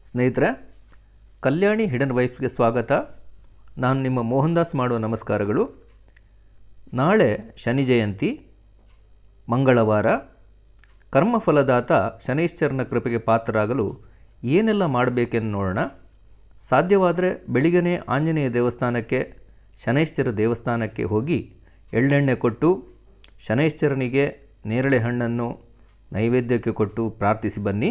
ಸ್ನೇಹಿತರೆ, ಕಲ್ಯಾಣಿ ಹಿಡನ್ ವೈಫ್ಸ್ಗೆ ಸ್ವಾಗತ. ನಾನು ನಿಮ್ಮ ಮೋಹನ್ ದಾಸ್ ಮಾಡುವ ನಮಸ್ಕಾರಗಳು. ನಾಳೆ ಶನಿ ಜಯಂತಿ, ಮಂಗಳವಾರ. ಕರ್ಮಫಲದಾತ ಶನೈಶ್ಚರನ ಕೃಪೆಗೆ ಪಾತ್ರರಾಗಲು ಏನೆಲ್ಲ ಮಾಡಬೇಕೆಂದು ನೋಡೋಣ. ಸಾಧ್ಯವಾದರೆ ಬೆಳಿಗ್ಗೆನೇ ಆಂಜನೇಯ ದೇವಸ್ಥಾನಕ್ಕೆ, ಶನೈಶ್ಚರ ದೇವಸ್ಥಾನಕ್ಕೆ ಹೋಗಿ ಎಳ್ಳೆಣ್ಣೆ ಕೊಟ್ಟು ಶನೈಶ್ಚರನಿಗೆ ನೇರಳೆ ಹಣ್ಣನ್ನು ನೈವೇದ್ಯಕ್ಕೆ ಕೊಟ್ಟು ಪ್ರಾರ್ಥಿಸಿ ಬನ್ನಿ.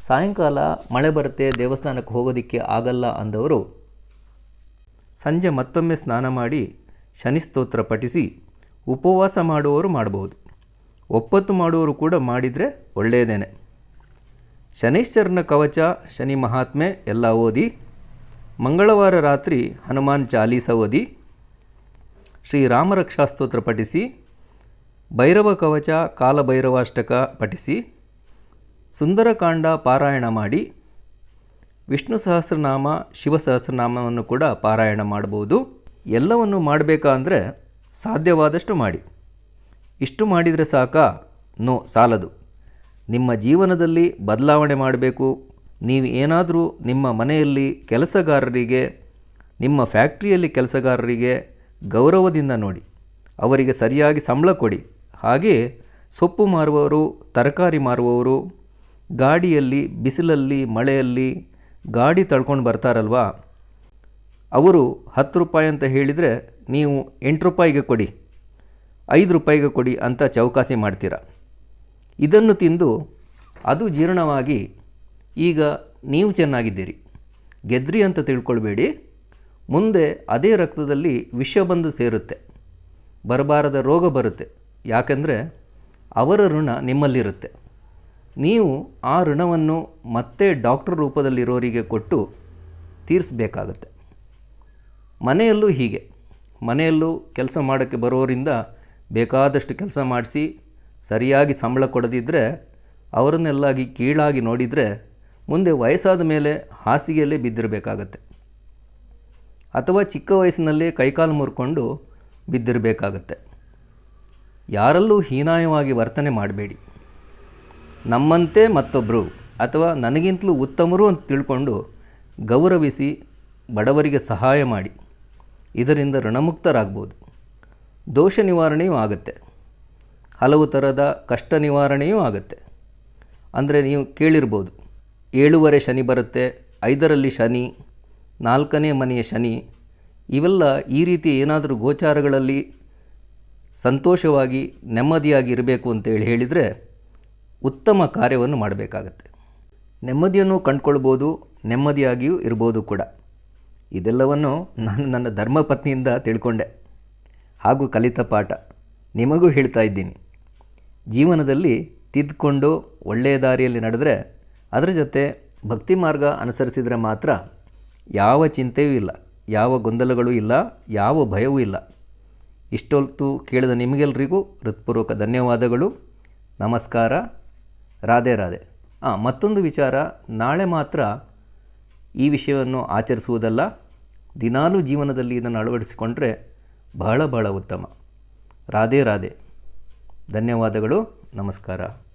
ಸಾಯಂಕಾಲ ಮಳೆ ಬರುತ್ತೆ, ದೇವಸ್ಥಾನಕ್ಕೆ ಹೋಗೋದಕ್ಕೆ ಆಗಲ್ಲ ಅಂದವರು ಸಂಜೆ ಮತ್ತೊಮ್ಮೆ ಸ್ನಾನ ಮಾಡಿ ಶನಿ ಸ್ತೋತ್ರ ಪಠಿಸಿ ಉಪವಾಸ ಮಾಡುವವರು ಮಾಡಬಹುದು. ಒಪ್ಪತ್ತು ಮಾಡುವವರು ಕೂಡ ಮಾಡಿದರೆ ಒಳ್ಳೆಯದೇನೆ. ಶನೈಶ್ಚರನ ಕವಚ, ಶನಿ ಮಹಾತ್ಮೆ ಎಲ್ಲ ಓದಿ, ಮಂಗಳವಾರ ರಾತ್ರಿ ಹನುಮಾನ್ ಚಾಲೀಸ ಓದಿ, ಶ್ರೀರಾಮ ರಕ್ಷಾ ಸ್ತೋತ್ರ ಪಠಿಸಿ, ಭೈರವ ಕವಚ, ಕಾಲಭೈರವಾಷ್ಟಕ ಪಠಿಸಿ, ಸುಂದರಕಾಂಡ ಪಾರಾಯಣ ಮಾಡಿ, ವಿಷ್ಣು ಸಹಸ್ರನಾಮ, ಶಿವ ಸಹಸ್ರನಾಮವನ್ನು ಕೂಡ ಪಾರಾಯಣ ಮಾಡಬಹುದು. ಎಲ್ಲವನ್ನು ಮಾಡಬೇಕಾ ಅಂದರೆ ಸಾಧ್ಯವಾದಷ್ಟು ಮಾಡಿ. ಇಷ್ಟು ಮಾಡಿದರೆ ಸಾಕಾ? ನೋ, ಸಾಲದು. ನಿಮ್ಮ ಜೀವನದಲ್ಲಿ ಬದಲಾವಣೆ ಮಾಡಬೇಕು. ನೀವು ಏನಾದರೂ ನಿಮ್ಮ ಮನೆಯಲ್ಲಿ ಕೆಲಸಗಾರರಿಗೆ, ನಿಮ್ಮ ಫ್ಯಾಕ್ಟ್ರಿಯಲ್ಲಿ ಕೆಲಸಗಾರರಿಗೆ ಗೌರವದಿಂದ ನೋಡಿ, ಅವರಿಗೆ ಸರಿಯಾಗಿ ಸಂಬಳ ಕೊಡಿ. ಹಾಗೆಯೇ ಸೊಪ್ಪು ಮಾರುವವರು, ತರಕಾರಿ ಮಾರುವವರು, ಗಾಡಿಯಲ್ಲಿ ಬಿಸಿಲಲ್ಲಿ ಮಳೆಯಲ್ಲಿ ಗಾಡಿ ತಳ್ಕೊಂಡು ಬರ್ತಾರಲ್ವ, ಅವರು 10 ರೂಪಾಯಿ ಅಂತ ಹೇಳಿದರೆ ನೀವು 8 ರೂಪಾಯಿಗೆ ಕೊಡಿ, 5 ರೂಪಾಯಿಗೆ ಕೊಡಿ ಅಂತ ಚೌಕಾಸಿ ಮಾಡ್ತೀರ. ಇದನ್ನು ತಿಂದು ಅದು ಜೀರ್ಣವಾಗಿ ಈಗ ನೀವು ಚೆನ್ನಾಗಿದ್ದೀರಿ, ಗೆದ್ರಿ ಅಂತ ತಿಳ್ಕೊಳ್ಬೇಡಿ. ಮುಂದೆ ಅದೇ ರಕ್ತದಲ್ಲಿ ವಿಷ ಬಂದು ಸೇರುತ್ತೆ, ಬರಬಾರದ ರೋಗ ಬರುತ್ತೆ. ಯಾಕೆಂದರೆ ಅವರ ಋಣ ನಿಮ್ಮಲ್ಲಿರುತ್ತೆ. ನೀವು ಆ ಋಣವನ್ನು ಮತ್ತೆ ಡಾಕ್ಟರ್ ರೂಪದಲ್ಲಿರೋರಿಗೆ ಕೊಟ್ಟು ತೀರಿಸಬೇಕಾಗತ್ತೆ. ಮನೆಯಲ್ಲೂ ಹೀಗೆ. ಮನೆಯಲ್ಲೂ ಕೆಲಸ ಮಾಡೋಕ್ಕೆ ಬರೋರಿಂದ ಬೇಕಾದಷ್ಟು ಕೆಲಸ ಮಾಡಿಸಿ ಸರಿಯಾಗಿ ಸಂಬಳ ಕೊಡದಿದ್ದರೆ, ಅವರನ್ನೆಲ್ಲಾಗಿ ಕೀಳಾಗಿ ನೋಡಿದರೆ ಮುಂದೆ ವಯಸ್ಸಾದ ಮೇಲೆ ಹಾಸಿಗೆಯಲ್ಲೇ ಬಿದ್ದಿರಬೇಕಾಗತ್ತೆ, ಅಥವಾ ಚಿಕ್ಕ ವಯಸ್ಸಿನಲ್ಲೇ ಕೈಕಾಲು ಮುರ್ಕೊಂಡು ಬಿದ್ದಿರಬೇಕಾಗತ್ತೆ. ಯಾರಲ್ಲೂ ಹೀನಾಯವಾಗಿ ವರ್ತನೆ ಮಾಡಬೇಡಿ. ನಮ್ಮಂತೆ ಮತ್ತೊಬ್ಬರು ಅಥವಾ ನನಗಿಂತಲೂ ಉತ್ತಮರು ಅಂತ ತಿಳ್ಕೊಂಡು ಗೌರವಿಸಿ ಬಡವರಿಗೆ ಸಹಾಯ ಮಾಡಿ. ಇದರಿಂದ ಋಣಮುಕ್ತರಾಗ್ಬೋದು. ದೋಷ ನಿವಾರಣೆಯೂ ಆಗುತ್ತೆ. ಹಲವು ಥರದ ಕಷ್ಟ ನಿವಾರಣೆಯೂ ಆಗುತ್ತೆ. ಅಂದರೆ ನೀವು ಕೇಳಿರ್ಬೋದು, 7ನೇ ಶನಿ ಬರುತ್ತೆ, 5ರಲ್ಲಿ ಶನಿ, 4ನೇ ಮನೆಯ ಶನಿ. ಇವೆಲ್ಲ ಈ ರೀತಿ ಏನಾದರೂ ಗೋಚಾರಗಳಲ್ಲಿ ಸಂತೋಷವಾಗಿ ನೆಮ್ಮದಿಯಾಗಿ ಇರಬೇಕು ಅಂತೇಳಿ ಹೇಳಿದರೆ ಉತ್ತಮ ಕಾರ್ಯವನ್ನು ಮಾಡಬೇಕಾಗತ್ತೆ. ನೆಮ್ಮದಿಯನ್ನು ಕಂಡುಕೊಳ್ಬೋದು, ನೆಮ್ಮದಿಯಾಗಿಯೂ ಇರ್ಬೋದು ಕೂಡ. ಇದೆಲ್ಲವನ್ನು ನಾನು ನನ್ನ ಧರ್ಮಪತ್ನಿಯಿಂದ ತಿಳ್ಕೊಂಡೆ ಹಾಗೂ ಕಲಿತ ಪಾಠ ನಿಮಗೂ ಹೇಳ್ತಾ ಇದ್ದೀನಿ. ಜೀವನದಲ್ಲಿ ತಿದ್ದುಕೊಂಡು ಒಳ್ಳೆಯ ದಾರಿಯಲ್ಲಿ ನಡೆದರೆ, ಅದರ ಜೊತೆ ಭಕ್ತಿ ಮಾರ್ಗ ಅನುಸರಿಸಿದರೆ ಮಾತ್ರ ಯಾವ ಚಿಂತೆಯೂ ಇಲ್ಲ, ಯಾವ ಗೊಂದಲಗಳೂ ಇಲ್ಲ, ಯಾವ ಭಯವೂ ಇಲ್ಲ. ಇಷ್ಟೊತ್ತು ಕೇಳಿದ ನಿಮಗೆಲ್ಲರಿಗೂ ಹೃತ್ಪೂರ್ವಕ ಧನ್ಯವಾದಗಳು. ನಮಸ್ಕಾರ. ರಾಧೆ ರಾಧೆ. ಮತ್ತೊಂದು ವಿಚಾರ, ನಾಳೆ ಮಾತ್ರ ಈ ವಿಷಯವನ್ನು ಆಚರಿಸುವುದಲ್ಲ, ದಿನಾಲೂ ಜೀವನದಲ್ಲಿ ಇದನ್ನು ಅಳವಡಿಸಿಕೊಂಡ್ರೆ ಬಹಳ ಬಹಳ ಉತ್ತಮ. ರಾಧೆ ರಾಧೆ. ಧನ್ಯವಾದಗಳು. ನಮಸ್ಕಾರ.